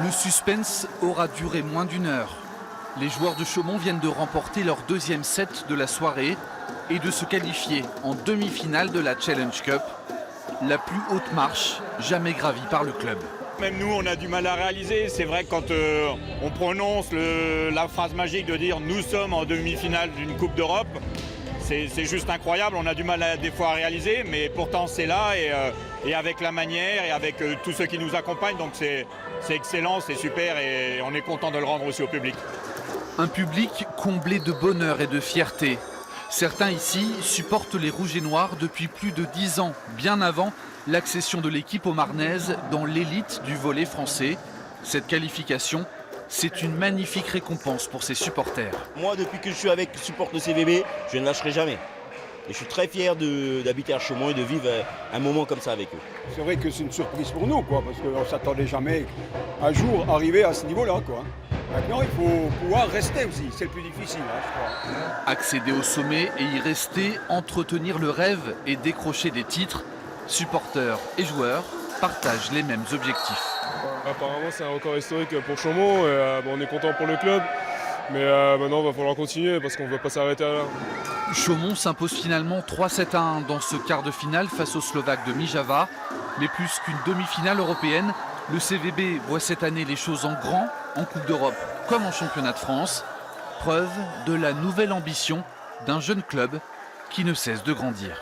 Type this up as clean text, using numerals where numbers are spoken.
Le suspense aura duré moins d'une heure. Les joueurs de Chaumont viennent de remporter leur deuxième set de la soirée et de se qualifier en demi-finale de la Challenge Cup, la plus haute marche jamais gravie par le club. Même nous, on a du mal à réaliser. C'est vrai que quand on prononce la phrase magique de dire « nous sommes en demi-finale d'une Coupe d'Europe », c'est juste incroyable. On a du mal des fois à réaliser, mais pourtant c'est là et avec la manière et avec tous ceux qui nous accompagnent. Donc c'est excellent, c'est super et on est content de le rendre aussi au public. Un public comblé de bonheur et de fierté. Certains ici supportent les Rouges et Noirs depuis plus de 10 ans, bien avant l'accession de l'équipe aux Marnaises dans l'élite du volley français. Cette qualification, c'est une magnifique récompense pour ses supporters. Moi, depuis que je suis avec Support le CVB, je ne lâcherai jamais. Et je suis très fier d'habiter à Chaumont et de vivre un moment comme ça avec eux. C'est vrai que c'est une surprise pour nous, parce qu'on ne s'attendait jamais un jour arriver à ce niveau-là. Maintenant, il faut pouvoir rester aussi, c'est le plus difficile, je crois. Accéder au sommet et y rester, entretenir le rêve et décrocher des titres, supporters et joueurs partagent les mêmes objectifs. Apparemment, c'est un record historique pour Chaumont. On est content pour le club, mais maintenant, il va falloir continuer parce qu'on ne va pas s'arrêter là. Chaumont s'impose finalement 3-7-1 dans ce quart de finale face aux Slovaques de Mijava. Mais plus qu'une demi-finale européenne, le CVB voit cette année les choses en grand, en Coupe d'Europe comme en Championnat de France. Preuve de la nouvelle ambition d'un jeune club qui ne cesse de grandir.